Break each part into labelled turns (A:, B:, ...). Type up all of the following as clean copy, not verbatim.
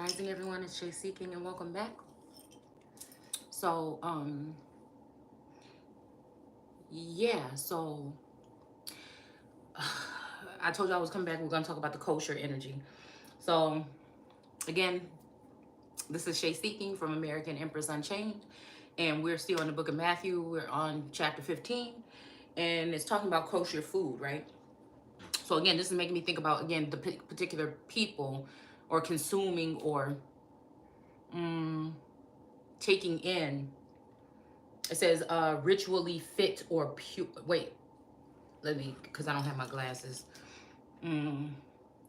A: Rising, everyone. It's 𝘍𝘢𝘤𝑬𝑒 and welcome back. So, yeah. So, I told you I was coming back. We're gonna talk about the kosher energy. So, again, this is 𝘍𝘢𝘤𝑬𝑒 from American Empress Unchained, and we're still in the book of Matthew. We're on chapter 15, and it's talking about kosher food, right? So again, this is making me think about the particular people or consuming or taking in. It says ritually fit or pure. Wait, let me, because I don't have my glasses.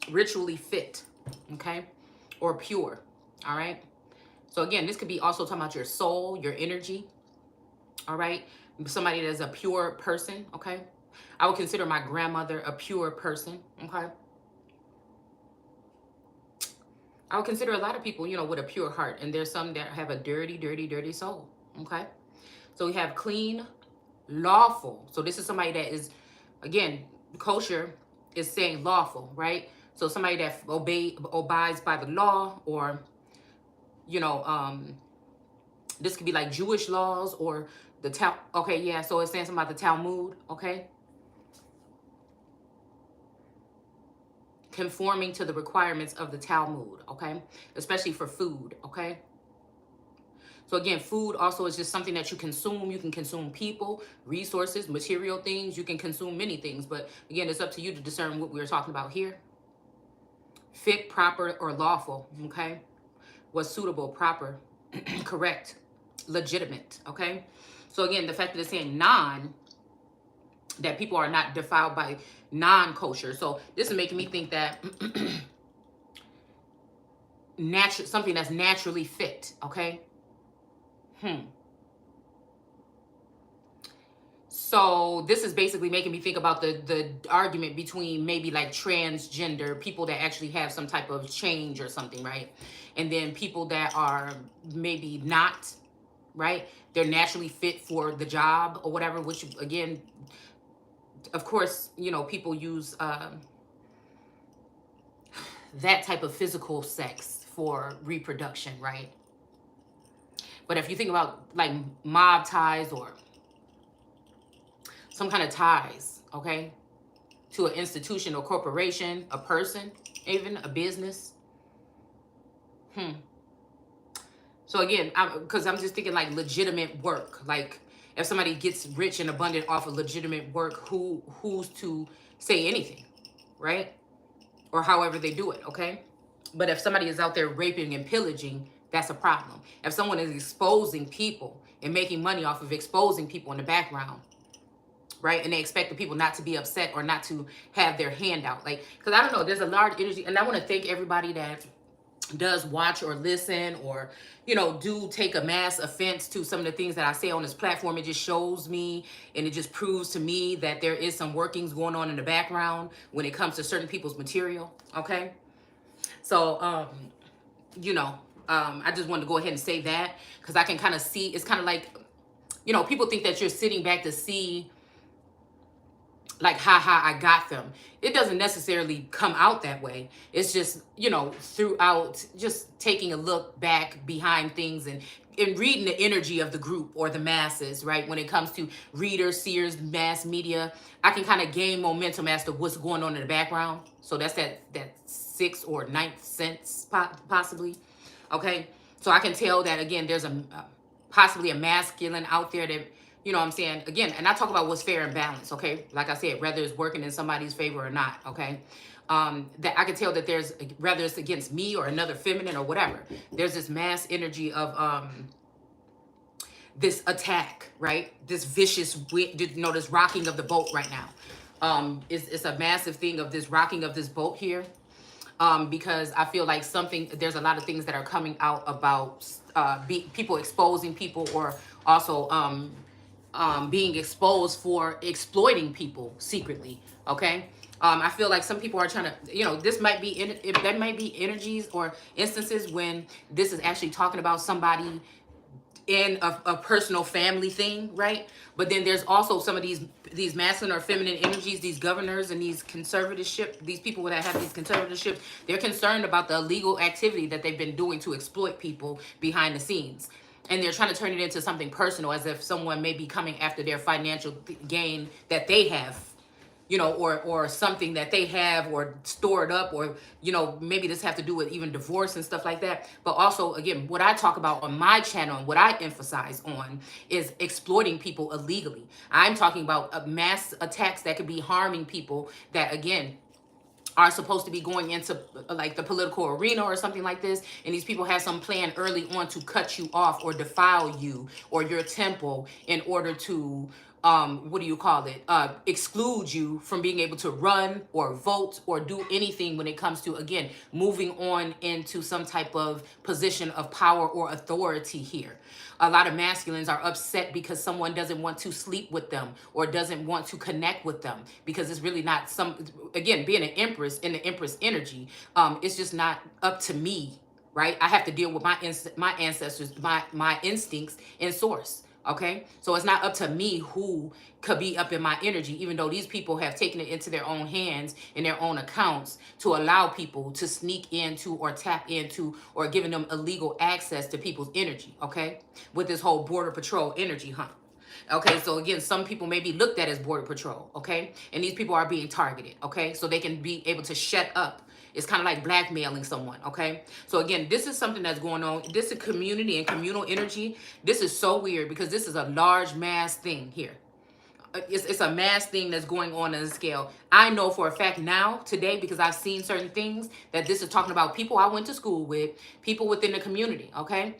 A: Ritually fit, okay, or pure. All right. So again, this could be also talking about your soul, your energy. All right. Somebody that's a pure person. Okay. I would consider my grandmother a pure person. Okay. I would consider a lot of people, with a pure heart. And there's some that have a dirty, dirty, dirty soul. Okay. So we have clean, lawful. So this is somebody that is, again, kosher is saying lawful, right? So somebody that obeys by the law, or, this could be like Jewish laws or the Talmud. Okay, yeah. So it's saying something about the Talmud, okay? Conforming to the requirements of the Talmud, okay? Especially for food, okay? So again, food also is just something that you consume. You can consume people, resources, material things. You can consume many things. But again, it's up to you to discern what we're talking about here. Fit, proper, or lawful, okay? What's suitable, proper, correct, legitimate, okay? So again, the fact that it's saying that people are not defiled by non-kosher. So this is making me think that something that's naturally fit, okay? So this is basically making me think about the argument between maybe like transgender people that actually have some type of change or something, right? And then people that are maybe not, right? They're naturally fit for the job or whatever, which again, of course, people use that type of physical sex for reproduction, right? But if you think about like mob ties or some kind of ties, okay, to an institution or corporation, a person, even a business. So again, because I'm just thinking like legitimate work. Like if somebody gets rich and abundant off of legitimate work, who's to say anything, right? Or however they do it, okay? But if somebody is out there raping and pillaging, that's a problem. If someone is exposing people and making money off of exposing people in the background, right? And they expect the people not to be upset or not to have their hand out. Like, because I don't know, there's a large energy. And I want to thank everybody that does watch or listen or, do take a mass offense to some of the things that I say on this platform. It just shows me and it just proves to me that there is some workings going on in the background when it comes to certain people's material, okay? So, I just wanted to go ahead and say that because I can kind of see, it's kind of like, people think that you're sitting back to see like, haha, I got them. It doesn't necessarily come out that way. It's just, throughout just taking a look back behind things and reading the energy of the group or the masses, right? When it comes to readers, seers, mass media, I can kind of gain momentum as to what's going on in the background. So that's that sixth or ninth sense, possibly. Okay. So I can tell that, again, there's possibly a masculine out there that, you know what I'm saying? Again, and I talk about what's fair and balanced, okay? Like I said, whether it's working in somebody's favor or not, okay? That I can tell that there's, whether it's against me or another feminine or whatever, there's this mass energy of this attack, right? This vicious, this rocking of the boat right now. It's a massive thing of this rocking of this boat here. Because I feel like there's a lot of things that are coming out about people exposing people or also being exposed for exploiting people secretly, okay? I feel like some people are trying to, this might be, that might be energies or instances when this is actually talking about somebody in a personal family thing, right? But then there's also some of these masculine or feminine energies, these governors and these conservatorship, these people that have these conservatorships, they're concerned about the illegal activity that they've been doing to exploit people behind the scenes. And they're trying to turn it into something personal, as if someone may be coming after their financial gain that they have, you know, or something that they have or stored up, or, you know, maybe this have to do with even divorce and stuff like that. But also, again, what I talk about on my channel and what I emphasize on is exploiting people illegally. I'm talking about mass attacks that could be harming people that, again, are supposed to be going into like the political arena or something like this, and these people have some plan early on to cut you off or defile you or your temple in order to exclude you from being able to run or vote or do anything when it comes to, again, moving on into some type of position of power or authority here. A lot of masculines are upset because someone doesn't want to sleep with them or doesn't want to connect with them, because it's really not again, being an empress in the empress energy, it's just not up to me, right? I have to deal with my ancestors, my instincts in source. Okay, so it's not up to me who could be up in my energy, even though these people have taken it into their own hands in their own accounts to allow people to sneak into or tap into or giving them illegal access to people's energy. Okay, with this whole border patrol energy hunt. Okay, so again, some people may be looked at as border patrol. Okay, and these people are being targeted. Okay, so they can be able to shut up. It's kind of like blackmailing someone, okay? So again, this is something that's going on. This is community and communal energy. This is so weird because this is a large mass thing here. It's a mass thing that's going on a scale. I know for a fact now, today, because I've seen certain things, that this is talking about people I went to school with, people within the community, okay?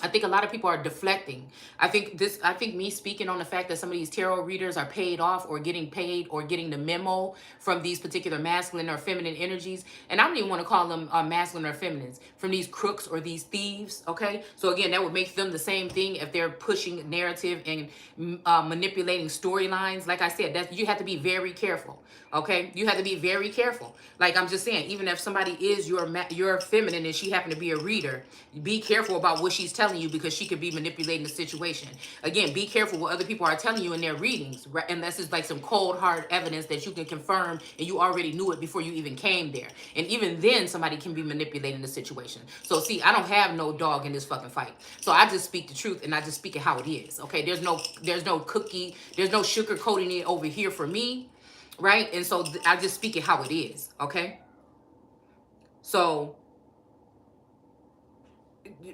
A: I think a lot of people are deflecting. I think me speaking on the fact that some of these tarot readers are paid off or getting paid or getting the memo from these particular masculine or feminine energies. And I don't even want to call them masculine or feminines, from these crooks or these thieves. Okay. So again, that would make them the same thing if they're pushing narrative and manipulating storylines. Like I said, you have to be very careful. Okay. You have to be very careful. Like I'm just saying, even if somebody is your feminine and she happened to be a reader, be careful about what she's telling you, because she could be manipulating the situation. Again, be careful what other people are telling you in their readings, right? Unless it's like some cold hard evidence that you can confirm and you already knew it before you even came there. And even then, somebody can be manipulating the situation. So see, I don't have no dog in this fucking fight. So I just speak the truth and I just speak it how it is. Okay, there's no cookie, there's no sugarcoating it over here for me, right? And so I just speak it how it is. Okay, so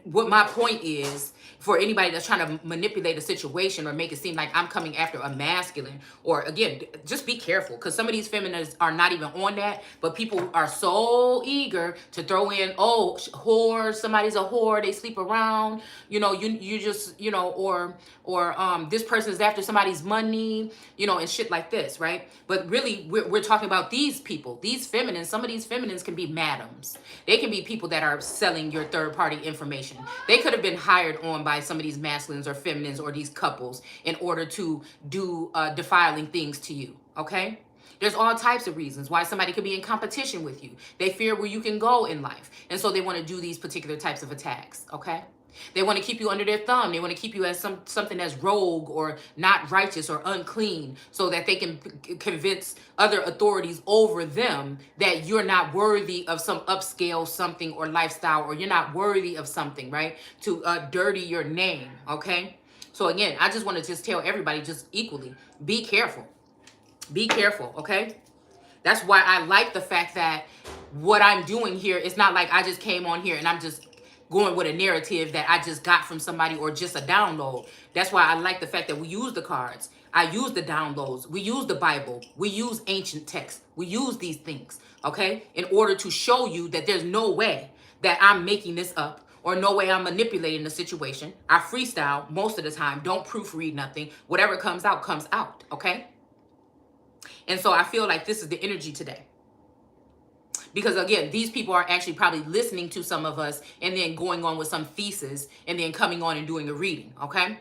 A: what my point is, for anybody that's trying to manipulate a situation or make it seem like I'm coming after a masculine, or again, just be careful, because some of these feminists are not even on that, but people are so eager to throw in, oh, whore, somebody's a whore, they sleep around, you know, you just, you know, or this person is after somebody's money, you know, and shit like this, right? But really, we're talking about these people, these feminines. Some of these feminines can be madams. They can be people that are selling your third-party information. They could have been hired on by some of these masculines or feminines or these couples in order to do defiling things to you, okay? There's all types of reasons why somebody could be in competition with you. They fear where you can go in life, and so they want to do these particular types of attacks, okay? They want to keep you under their thumb. They want to keep you as something that's rogue or not righteous or unclean, so that they can convince other authorities over them that you're not worthy of some upscale something or lifestyle, or you're not worthy of something, right? To dirty your name, okay? So again, I just want to just tell everybody just equally, be careful. Be careful, okay? That's why I like the fact that what I'm doing here is not like I just came on here and I'm just going with a narrative that I just got from somebody or just a download. That's why I like the fact that we use the cards. I use the downloads. We use the Bible. We use ancient texts. We use these things, okay, in order to show you that there's no way that I'm making this up, or no way I'm manipulating the situation. I freestyle most of the time. Don't proofread nothing. Whatever comes out, okay? And so I feel like this is the energy today. Because again, these people are actually probably listening to some of us and then going on with some thesis and then coming on and doing a reading, okay?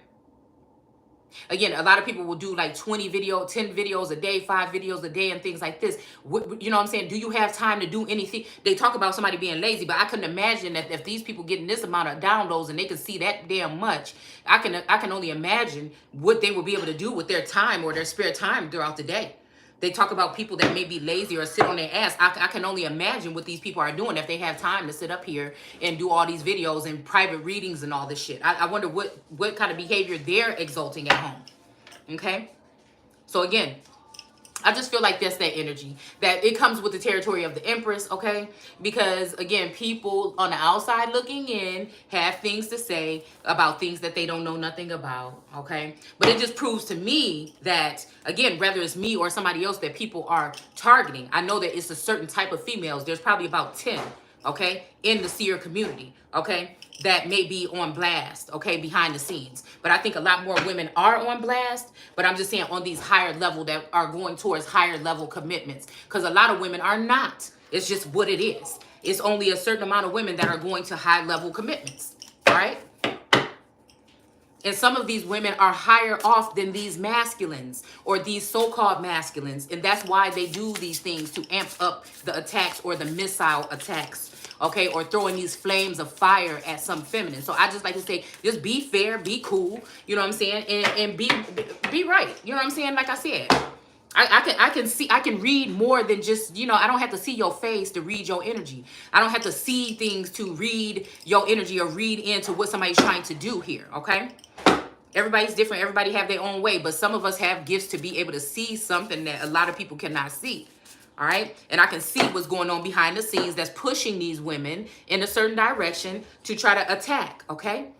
A: Again, a lot of people will do like 10 videos a day, 5 videos a day and things like this. You know what I'm saying? Do you have time to do anything? They talk about somebody being lazy, but I couldn't imagine that if these people getting this amount of downloads and they can see that damn much, I can only imagine what they would be able to do with their time or their spare time throughout the day. They talk about people that may be lazy or sit on their ass. I can only imagine what these people are doing if they have time to sit up here and do all these videos and private readings and all this shit. I wonder what kind of behavior they're exalting at home. Okay? So again, I just feel like that's that energy. That it comes with the territory of the Empress, okay? Because, again, people on the outside looking in have things to say about things that they don't know nothing about, okay? But it just proves to me that, again, whether it's me or somebody else that people are targeting, I know that it's a certain type of females. There's probably about 10, okay, in the seer community, okay, that may be on blast, okay, behind the scenes. But I think a lot more women are on blast, but I'm just saying on these higher level that are going towards higher level commitments, because a lot of women are not. It's just what it is. It's only a certain amount of women that are going to high level commitments, all right? And some of these women are higher off than these masculines or these so-called masculines. And that's why they do these things, to amp up the attacks or the missile attacks, okay? Or throwing these flames of fire at some feminine. So I just like to say, just be fair, be cool, you know what I'm saying? And be right, you know what I'm saying? Like I said, I can read more than just, you know, I don't have to see your face to read your energy. I don't have to see things to read your energy or read into what somebody's trying to do here, okay? Everybody's different. Everybody have their own way. But some of us have gifts to be able to see something that a lot of people cannot see. All right? And I can see what's going on behind the scenes that's pushing these women in a certain direction to try to attack. Okay?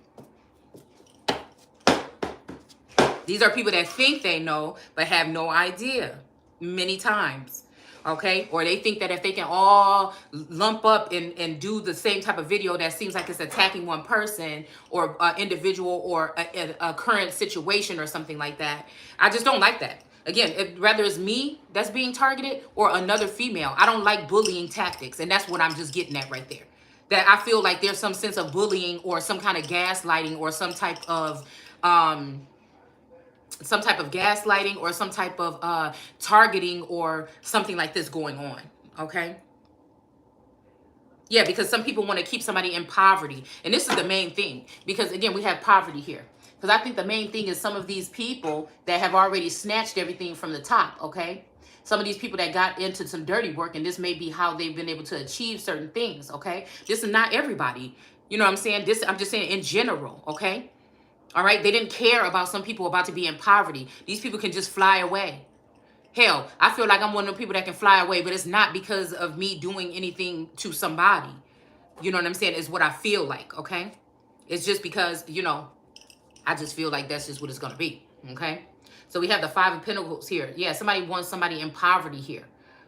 A: These are people that think they know but have no idea many times. Okay? Or they think that if they can all lump up and do the same type of video that seems like it's attacking one person or an individual or a current situation or something like that. I just don't like that. Again, whether it's me that's being targeted or another female, I don't like bullying tactics. And that's what I'm just getting at right there. That I feel like there's some sense of bullying or some kind of gaslighting or some type of gaslighting or some type of targeting or something like this going on, okay? Yeah, because some people want to keep somebody in poverty. And this is the main thing. Because, again, we have poverty here. Because I think the main thing is some of these people that have already snatched everything from the top, okay? Some of these people that got into some dirty work, and this may be how they've been able to achieve certain things, okay? This is not everybody. You know what I'm saying? I'm just saying in general, okay? All right, they didn't care about some people about to be in poverty. These people can just fly away. Hell, I feel like I'm one of the people that can fly away, but it's not because of me doing anything to somebody. You know what I'm saying? It's what I feel like, okay? It's just because, you know, I just feel like that's just what it's going to be, okay? So we have the 5 of Pentacles here. Yeah, somebody wants somebody in poverty here.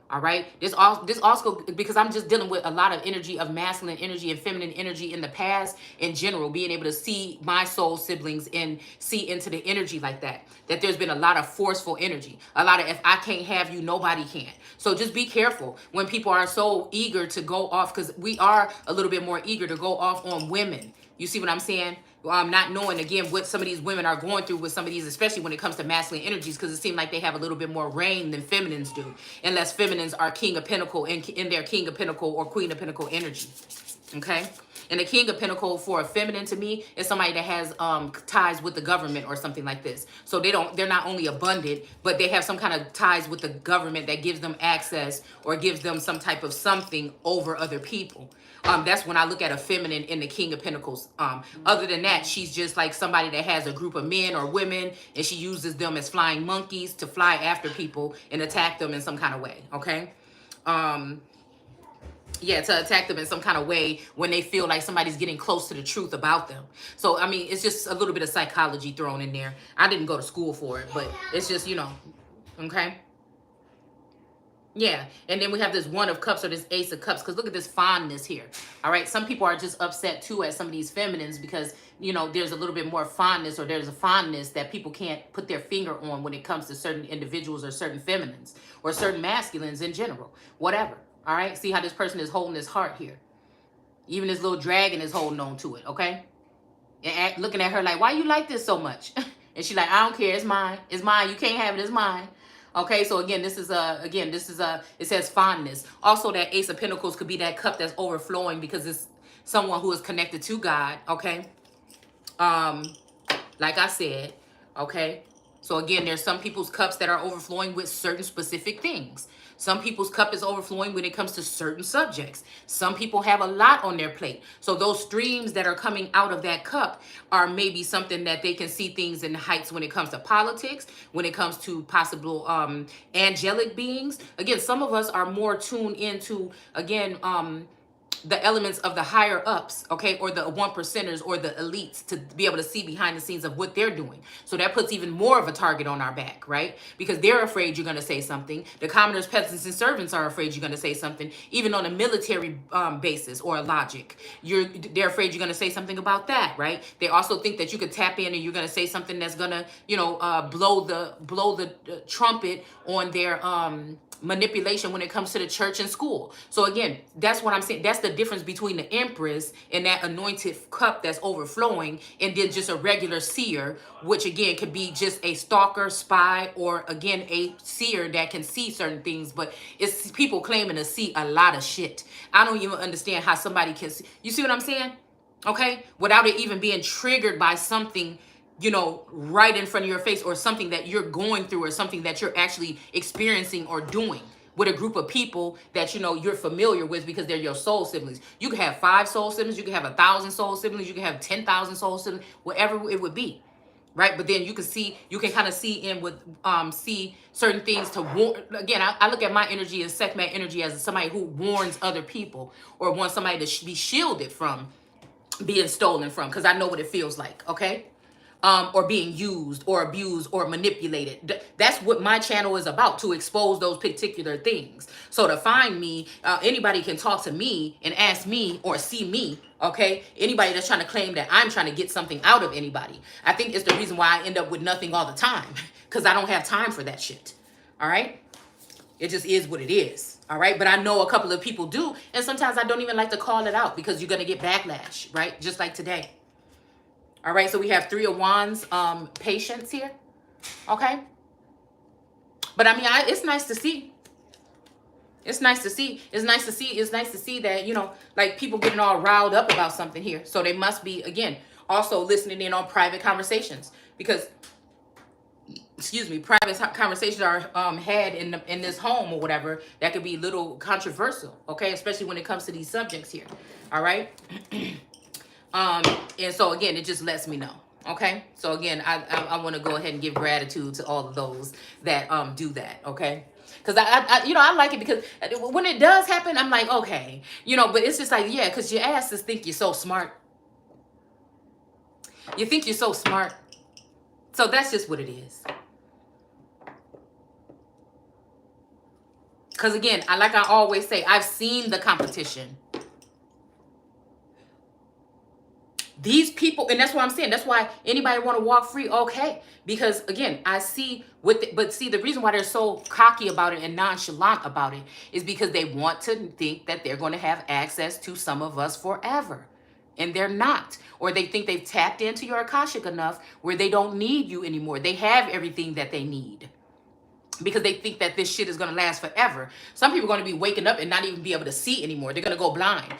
A: All right. This also, because I'm just dealing with a lot of energy of masculine energy and feminine energy in the past in general, being able to see my soul siblings and see into the energy like that. That there's been a lot of forceful energy, a lot of if I can't have you, nobody can. So just be careful when people are so eager to go off, because we are a little bit more eager to go off on women. You see what I'm saying? Not knowing, again, what some of these women are going through with some of these, especially when it comes to masculine energies, because it seems like they have a little bit more reign than feminines do, unless feminines are King of Pentacle in their King of Pentacle or Queen of Pentacle energy, okay? And the King of Pentacle for a feminine to me is somebody that has ties with the government or something like this. So they're not only abundant, but they have some kind of ties with the government that gives them access or gives them some type of something over other people. That's when I look at a feminine in the King of Pentacles. Other than that, she's just like somebody that has a group of men or women, and she uses them as flying monkeys to fly after people and attack them in some kind of way, okay? Yeah, to attack them in some kind of way when they feel like somebody's getting close to the truth about them. So, I mean, it's just a little bit of psychology thrown in there. I didn't go to school for it, but it's just, you know, okay? Yeah, and then we have this 1 of Cups or this Ace of Cups, because look at this fondness here. All right, some people are just upset too at some of these feminines because, you know, there's a little bit more fondness, or there's a fondness that people can't put their finger on when it comes to certain individuals or certain feminines or certain masculines in general, whatever. All right, see how this person is holding his heart here. Even this little dragon is holding on to it, okay? And looking at her like, why you like this so much? And she's like, I don't care. It's mine. It's mine. You can't have it. It's mine. Okay, so again, this is it says fondness. Also, that Ace of Pentacles could be that cup that's overflowing because it's someone who is connected to God. Okay, like I said, okay. So again, there's some people's cups that are overflowing with certain specific things. Some people's cup is overflowing when it comes to certain subjects. Some people have a lot on their plate. So those streams that are coming out of that cup are maybe something that they can see things in heights when it comes to politics, when it comes to possible angelic beings. Again, some of us are more tuned into, again, the elements of the higher ups, okay, or the 1%ers or the elites to be able to see behind the scenes of what they're doing. So that puts even more of a target on our back, right? Because they're afraid you're going to say something. The commoners, peasants, and servants are afraid you're going to say something, even on a military basis or a logic. They're afraid you're going to say something about that, right? They also think that you could tap in and you're going to say something that's going to, you know, blow the trumpet on their manipulation when it comes to the church and school. So again, that's what I'm saying. That's the difference between the Empress and that anointed cup that's overflowing, and then just a regular seer, which again could be just a stalker, spy, or again a seer that can see certain things, but it's people claiming to see a lot of shit. I don't even understand how somebody can see. You see what I'm saying? Okay, without it even being triggered by something, you know, right in front of your face, or something that you're going through, or something that you're actually experiencing or doing with a group of people that, you know, you're familiar with because they're your soul siblings. You can have 5 soul siblings, you can have 1,000 soul siblings, you can have 10,000 soul siblings, whatever it would be, right? But then you can kind of see in with see certain things to warn. Again, I look at my energy as 𝑠ekhmet energy as somebody who warns other people, or wants somebody to be shielded from being stolen from, because I know what it feels like, okay? Or being used or abused or manipulated. That's what my channel is about, to expose those particular things. So to find me, anybody can talk to me and ask me or see me, okay? Anybody that's trying to claim that I'm trying to get something out of anybody. I think it's the reason why I end up with nothing all the time, because I don't have time for that shit, all right? It just is what it is, all right? But I know a couple of people do, and sometimes I don't even like to call it out because you're going to get backlash, right? Just like today. All right, so we have 3 of Wands patience here, okay? But I mean, it's nice to see. It's nice to see. It's nice to see. It's nice to see that, you know, like people getting all riled up about something here. So they must be, again, also listening in on private conversations, because, excuse me, private conversations are had in this home or whatever that could be a little controversial, okay? Especially when it comes to these subjects here, all right? And so again, it just lets me know. Okay. So again, I want to go ahead and give gratitude to all of those that, do that. Okay. Cause you know, I like it because when it does happen, I'm like, okay, you know, but it's just like, yeah, cause your asses think you're so smart. You think you're so smart. So that's just what it is. Cause again, like I always say, I've seen the competition. These people, and that's what I'm saying. That's why anybody want to walk free, okay. Because again, I see but see, the reason why they're so cocky about it and nonchalant about it is because they want to think that they're going to have access to some of us forever. And they're not. Or they think they've tapped into your Akashic enough where they don't need you anymore. They have everything that they need, because they think that this shit is going to last forever. Some people are going to be waking up and not even be able to see anymore. They're going to go blind.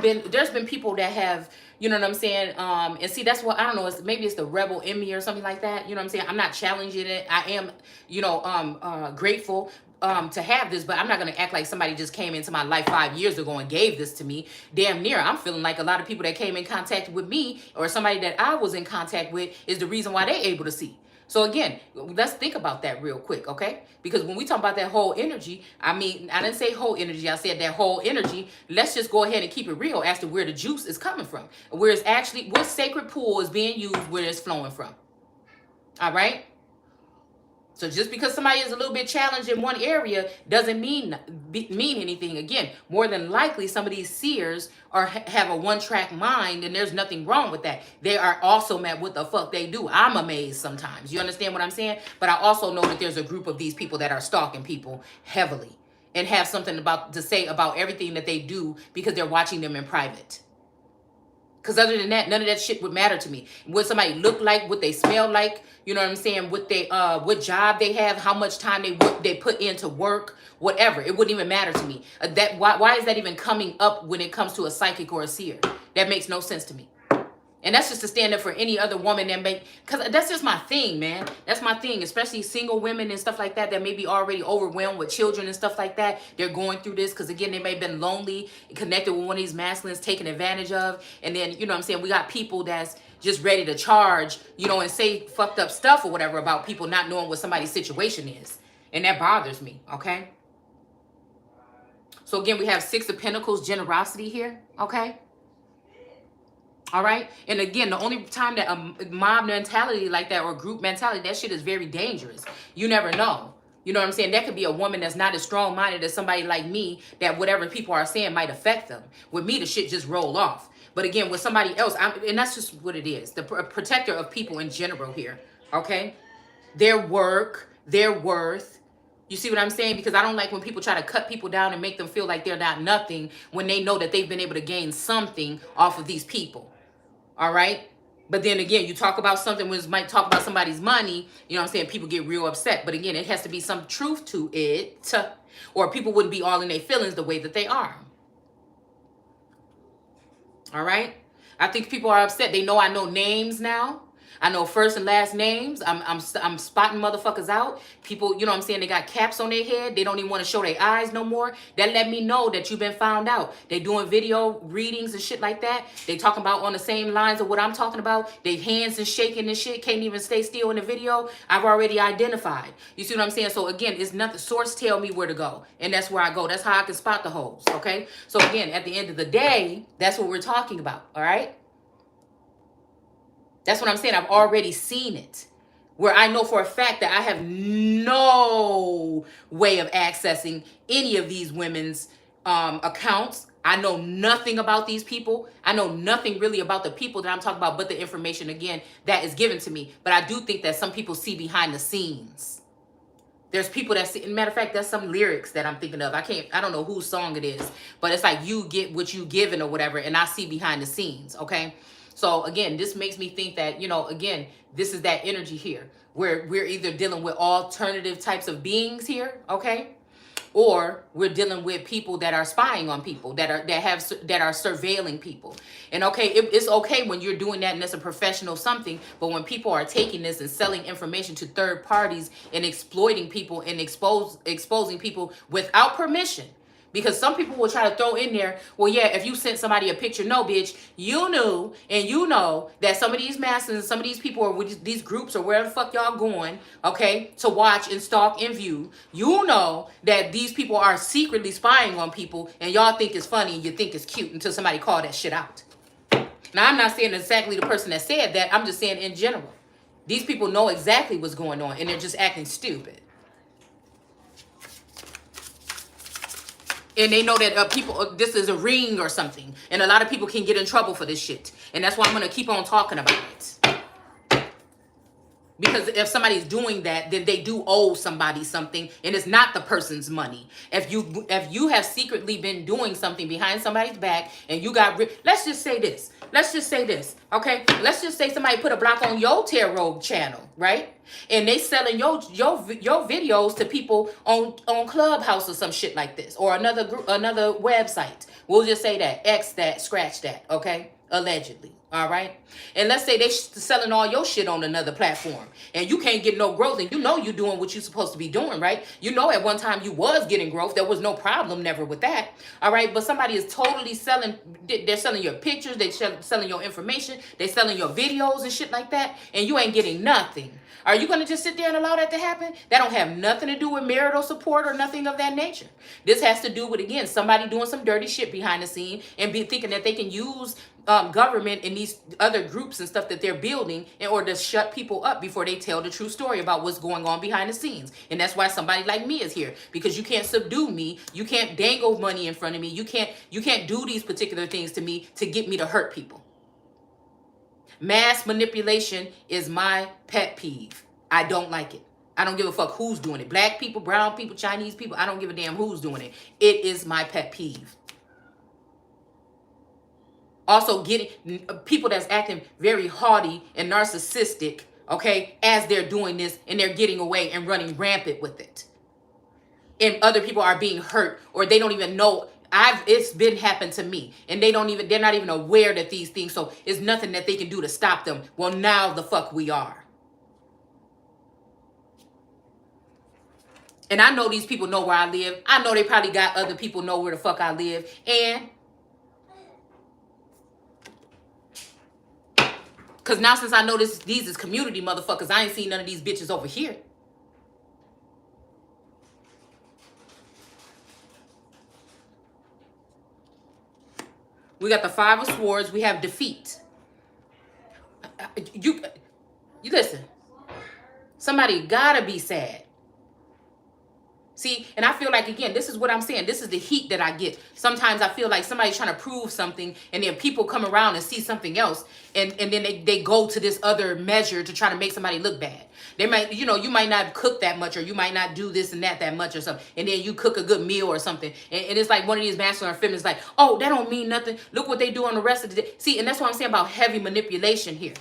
A: There's been people that have, you know what I'm saying? And see, that's what, I don't know, maybe it's the rebel in me or something like that. You know what I'm saying? I'm not challenging it. I am, you know, grateful to have this, but I'm not going to act like somebody just came into my life 5 years ago and gave this to me. Damn near, I'm feeling like a lot of people that came in contact with me, or somebody that I was in contact with, is the reason why they're able to see. So again, let's think about that real quick, okay? Because when we talk about that whole energy, I mean, I didn't say whole energy, I said that whole energy. Let's just go ahead and keep it real as to where the juice is coming from. Where it's actually, what sacred pool is being used, where it's flowing from. All right? So just because somebody is a little bit challenged in one area doesn't mean anything. Again, more than likely, some of these seers have a one-track mind, and there's nothing wrong with that. They are also mad what the fuck they do. I'm amazed sometimes. You understand what I'm saying? But I also know that there's a group of these people that are stalking people heavily and have something to say about everything that they do because they're watching them in private. Because other than that, none of that shit would matter to me. What somebody look like, what they smell like, you know what I'm saying? What they, what job they have, how much time they put into work, whatever. It wouldn't even matter to me. Why is that even coming up when it comes to a psychic or a seer? That makes no sense to me. And that's just to stand up for any other woman that because that's just my thing, man. That's my thing, especially single women and stuff like that may be already overwhelmed with children and stuff like that. They're going through this because, again, they may have been lonely, connected with one of these masculines, taken advantage of. And then, you know what I'm saying, we got people that's just ready to charge, you know, and say fucked up stuff or whatever about people not knowing what somebody's situation is. And that bothers me, okay? So, again, we have Six of Pentacles, generosity here, okay? All right. And again, the only time that a mob mentality like that or group mentality, that shit is very dangerous. You never know. You know what I'm saying? That could be a woman that's not as strong-minded as somebody like me, that whatever people are saying might affect them. With me, the shit just roll off. But again, with somebody else, and that's just what it is. The protector of people in general here. Okay. Their work, their worth. You see what I'm saying? Because I don't like when people try to cut people down and make them feel like they're not nothing when they know that they've been able to gain something off of these people. All right. But then again, you talk about something which might talk about somebody's money, you know what I'm saying? People get real upset. But again, it has to be some truth to it, or people wouldn't be all in their feelings the way that they are. All right. I think people are upset. They know I know names now. I know first and last names. I'm spotting motherfuckers out. People, you know what I'm saying, they got caps on their head. They don't even want to show their eyes no more. That let me know that you've been found out. They doing video readings and shit like that. They talking about on the same lines of what I'm talking about. They hands and shaking and shit. Can't even stay still in the video. I've already identified. You see what I'm saying? So again, it's nothing. Source tell me where to go. And that's where I go. That's how I can spot the hoes. Okay? So again, at the end of the day, that's what we're talking about. All right? That's what I'm saying. I've already seen it. Where I know for a fact that I have no way of accessing any of these women's accounts. I know nothing about these people. I know nothing really about the people that I'm talking about, but the information, again, that is given to me. But I do think that some people see behind the scenes. There's people that see, matter of fact, that's some lyrics that I'm thinking of. I don't know whose song it is, but it's like you get what you given or whatever, and I see behind the scenes, okay? So again, this makes me think that, you know, again, this is that energy here where we're either dealing with alternative types of beings here, okay? Or we're dealing with people that are spying on people, that are surveilling people. And okay, it's okay when you're doing that and it's a professional something, but when people are taking this and selling information to third parties and exploiting people and exposing people without permission. Because some people will try to throw in there, well, yeah, if you sent somebody a picture, no, bitch, you knew and you know that some of these masses, some of these people are with these groups or wherever the fuck y'all going, okay, to watch and stalk and view. You know that these people are secretly spying on people and y'all think it's funny and you think it's cute until somebody call that shit out. Now, I'm not saying exactly the person that said that. I'm just saying in general. These people know exactly what's going on and they're just acting stupid. And they know that this is a ring or something. And a lot of people can get in trouble for this shit. And that's why I'm going to keep on talking about it. Because if somebody's doing that, then they do owe somebody something. And it's not the person's money. If you have secretly been doing something behind somebody's back and you got... Let's just say this. Let's just say this, okay? Let's just say somebody put a block on your tarot channel, right? And they selling your videos to people on Clubhouse or some shit like this, or another website. We'll just say that, X that, scratch that, okay? Allegedly, all right? And let's say they selling all your shit on another platform, and you can't get no growth, and you know you're doing what you're supposed to be doing, right? You know at one time you was getting growth. There was no problem never with that, all right? But somebody is totally selling, they're selling your pictures, they're selling your information, they're selling your videos and shit like that, and you ain't getting nothing. Are you going to just sit there and allow that to happen? That don't have nothing to do with marital support or nothing of that nature. This has to do with, again, somebody doing some dirty shit behind the scene and thinking that they can use government and these other groups and stuff that they're building in order to shut people up before they tell the true story about what's going on behind the scenes. And that's why somebody like me is here, because you can't subdue me. You can't dangle money in front of me. You can't do these particular things to me to get me to hurt people. Mass manipulation is my pet peeve. I don't like it. I don't give a fuck who's doing it. Black people, brown people, Chinese people. I don't give a damn who's doing it. It is my pet peeve. Also getting people that's acting very haughty and narcissistic, okay, as they're doing this and they're getting away and running rampant with it. And other people are being hurt, or they don't even know. It's been happened to me, and they're not even aware that these things, so it's nothing that they can do to stop them. Well, now the fuck we are. And I know these people know where I live. I know they probably got other people know where the fuck I live. And because now since I know these is community motherfuckers, I ain't seen none of these bitches over here. We got the Five of Swords. We have defeat. You listen. Somebody gotta be sad. See, and I feel like, again, this is what I'm saying. This is the heat that I get. Sometimes I feel like somebody's trying to prove something, and then people come around and see something else, and then they go to this other measure to try to make somebody look bad. They might, you might not cook that much, or you might not do this and that much or something, and then you cook a good meal or something, and it's like one of these masculine or feminists like, oh, that don't mean nothing. Look what they do on the rest of the day. See, and that's what I'm saying about heavy manipulation here.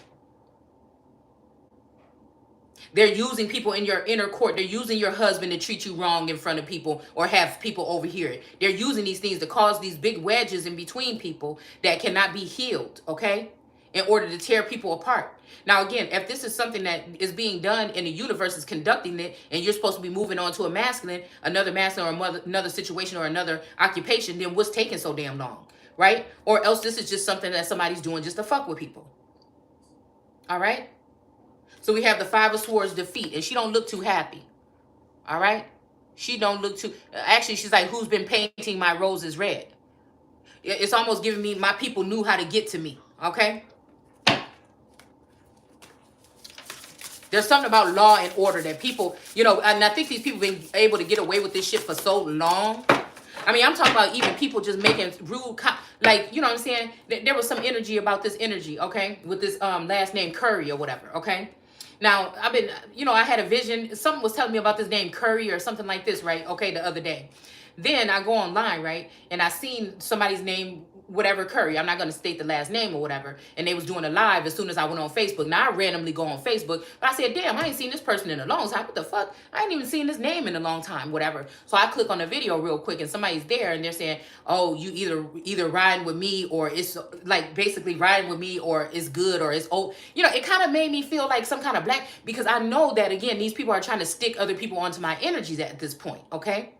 A: They're using people in your inner court. They're using your husband to treat you wrong in front of people or have people overhear it. They're using these things to cause these big wedges in between people that cannot be healed, okay, in order to tear people apart. Now, again, if this is something that is being done and the universe is conducting it, and you're supposed to be moving on to a masculine, another masculine, or another situation or another occupation, then what's taking so damn long, right? Or else this is just something that somebody's doing just to fuck with people. All right? So we have the Five of Swords, defeat, and she don't look too happy. All right? She don't look too... Actually, she's like, who's been painting my roses red? It's almost giving me, my people knew how to get to me. Okay? There's something about law and order that people, and I think these people have been able to get away with this shit for so long. I mean, I'm talking about even people just making rude, like, you know what I'm saying? There was some energy about this energy, okay? With this last name Curry or whatever, okay? Now, I've been, I had a vision. Someone was telling me about this name Curry or something like this, right? Okay, the other day. Then I go online, right? And I seen somebody's name, whatever Curry. I'm not going to state the last name or whatever. And they was doing a live as soon as I went on Facebook. Now, I randomly go on Facebook. But I said, damn, I ain't seen this person in a long time. What the fuck? I ain't even seen this name in a long time, whatever. So I click on the video real quick, and somebody's there, and they're saying, oh, you either riding with me, or it's like basically riding with me, or it's good, or it's old. It kind of made me feel like some kind of black, because I know that, again, these people are trying to stick other people onto my energies at this point, okay?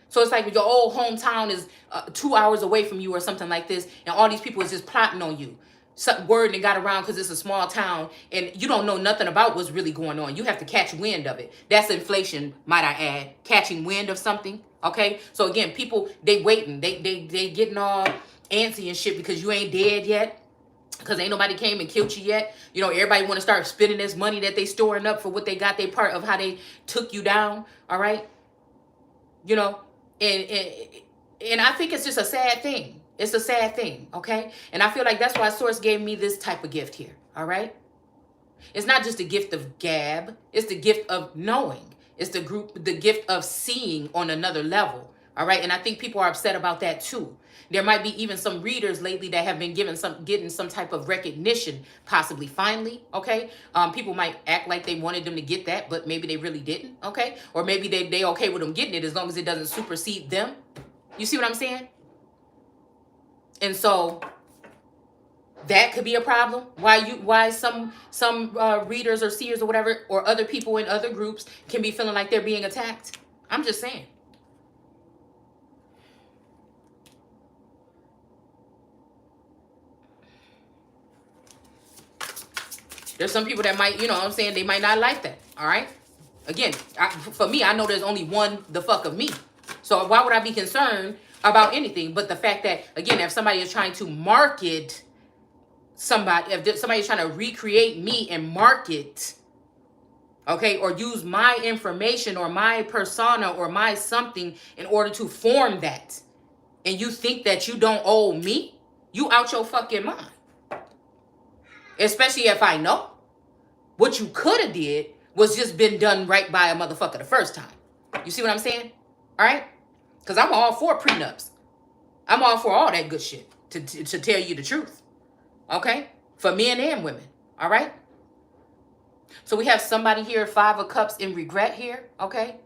A: So it's like your old hometown is 2 hours away from you or something like this, and all these people is just plotting on you. Some word and got around because it's a small town, and you don't know nothing about what's really going on. You have to catch wind of it. That's inflation, might I add. Catching wind of something, okay? So again, people, they waiting. They getting all antsy and shit because you ain't dead yet. Because ain't nobody came and killed you yet. Everybody want to start spending this money that they storing up for what they got. They part of how they took you down, all right? And I think it's just a sad thing. It's a sad thing, okay? And I feel like that's why Source gave me this type of gift here, all right? It's not just the gift of gab. It's the gift of knowing. It's the gift of seeing on another level, all right? And I think people are upset about that too. There might be even some readers lately that have been getting some type of recognition, possibly finally, okay? People might act like they wanted them to get that, but maybe they really didn't, okay? Or maybe they okay with them getting it as long as it doesn't supersede them. You see what I'm saying? And so that could be a problem. Why some readers or seers or whatever, or other people in other groups can be feeling like they're being attacked. I'm just saying. There's some people that might, they might not like that, all right? Again, for me, I know there's only one the fuck of me. So why would I be concerned about anything but the fact that, again, if somebody is trying to market somebody, if somebody is trying to recreate me and market, okay, or use my information or my persona or my something in order to form that, and you think that you don't owe me, you out your fucking mind. Especially if I know what you could have did was just been done right by a motherfucker the first time. You see what I'm saying? All right? Because I'm all for prenups. I'm all for all that good shit, to tell you the truth. Okay? For men and women. All right? So we have somebody here, 5 of Cups in regret here. Okay?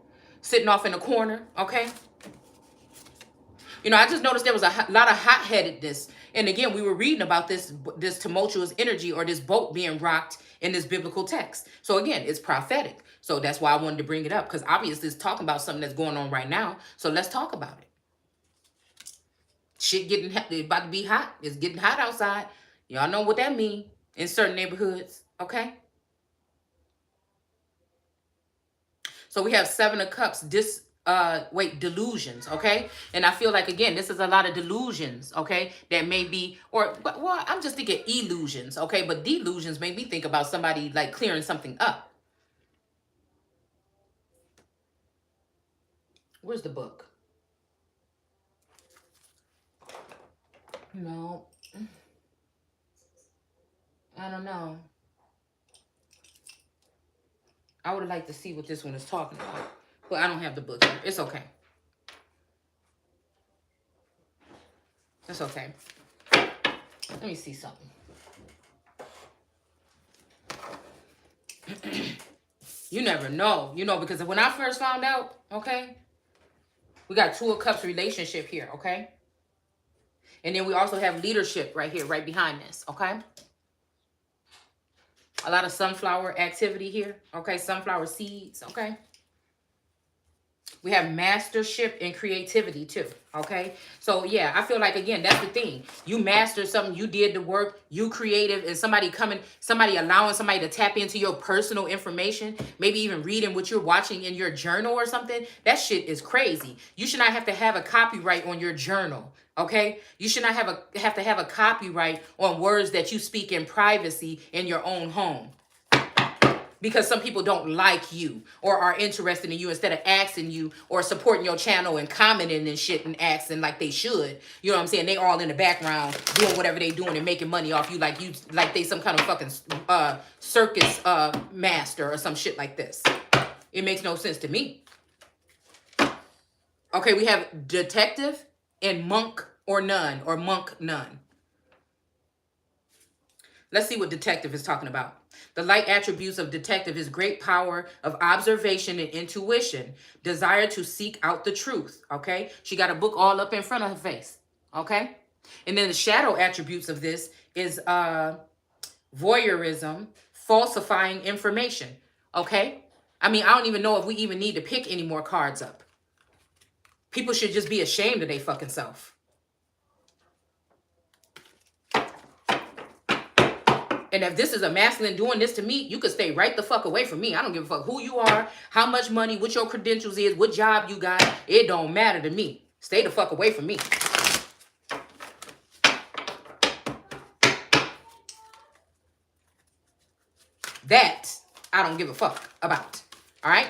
A: Sitting off in the corner. Okay? You know, I just noticed there was a lot of hot-headedness. And again, we were reading about this tumultuous energy or this boat being rocked in this biblical text. So again, it's prophetic. So that's why I wanted to bring it up, because obviously it's talking about something that's going on right now. So let's talk about it. Shit getting about to be hot. It's getting hot outside. Y'all know what that means in certain neighborhoods. Okay? So we have 7 of Cups, delusions, okay? And I feel like, again, this is a lot of delusions, okay? That may be, well, I'm just thinking illusions, okay? But delusions make me think about somebody, like, clearing something up. Where's the book? No. I don't know. I would like to see what this one is talking about. But I don't have the book here. It's okay. It's okay. Let me see something. You never know. You know, because when I first found out, okay, we got 2 of Cups relationship here, okay? And then we also have leadership right here, right behind this, okay? A lot of sunflower activity here, okay? Sunflower seeds, okay? We have mastership and creativity too, okay? So yeah, I feel like, again, that's the thing. You master something, you did the work, you creative, and somebody allowing somebody to tap into your personal information, maybe even reading what you're watching in your journal or something. That shit is crazy. You should not have to have a copyright on your journal, okay? You should not have to have a copyright on words that you speak in privacy in your own home. Because some people don't like you or are interested in you, instead of asking you or supporting your channel and commenting and shit and asking like they should. You know what I'm saying? They all in the background doing whatever they doing and making money off you like they some kind of fucking circus master or some shit like this. It makes no sense to me. Okay, we have detective and monk or nun, or monk nun. Let's see what detective is talking about. The light attributes of detective is great power of observation and intuition, desire to seek out the truth, okay? She got a book all up in front of her face, okay? And then the shadow attributes of this is voyeurism, falsifying information, okay? I mean, I don't even know if we even need to pick any more cards up. People should just be ashamed of their fucking self. And if this is a masculine doing this to me, you could stay right the fuck away from me. I don't give a fuck who you are, how much money, what your credentials is, what job you got. It don't matter to me. Stay the fuck away from me. That I don't give a fuck about. All right?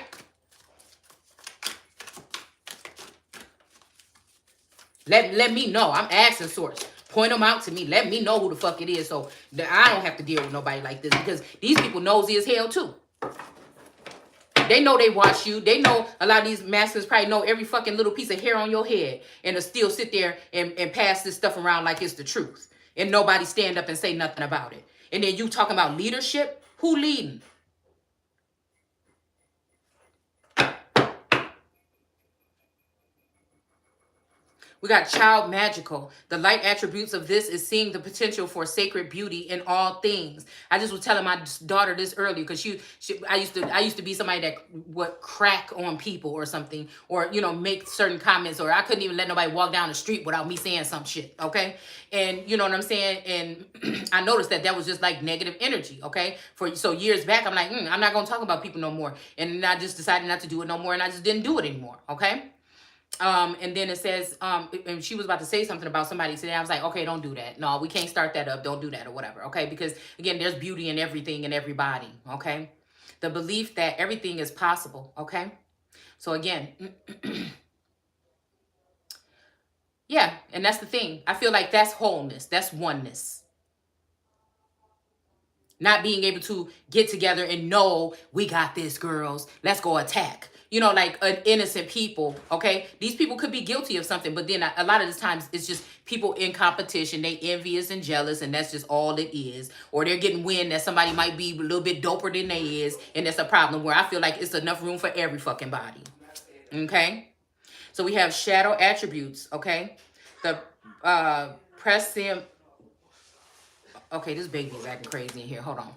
A: Let me know. I'm asking source. Point them out to me. Let me know who the fuck it is, so that I don't have to deal with nobody like this, because these people nosy as hell too. They know they watch you. They know a lot of these masculines probably know every fucking little piece of hair on your head, and they'll still sit there and pass this stuff around like it's the truth. And nobody stand up and say nothing about it. And then you talking about leadership? Who leading? We got child magical. The light attributes of this is seeing the potential for sacred beauty in all things. I just was telling my daughter this earlier, because I used to be somebody that would crack on people or something, or make certain comments, or I couldn't even let nobody walk down the street without me saying some shit. Okay, and you know what I'm saying. And I noticed that was just like negative energy. Okay, so years back, I'm like, I'm not gonna talk about people no more, and I just decided not to do it no more, and I just didn't do it anymore. Okay. And then it says, and she was about to say something about somebody today. I was like, okay, don't do that. No, we can't start that up. Don't do that or whatever. Okay. Because again, there's beauty in everything and everybody. Okay. The belief that everything is possible. Okay. So again, yeah. And that's the thing. I feel like that's wholeness. That's oneness. Not being able to get together and know we got this, girls. Let's go attack. you know, like innocent people, okay? These people could be guilty of something, but then a lot of the times it's just people in competition. They envious and jealous, and that's just all it is. Or they're getting wind that somebody might be a little bit doper than they is, and that's a problem where I feel like it's enough room for every fucking body, okay? So we have shadow attributes, okay? The present. Okay, this baby is acting crazy in here. Hold on.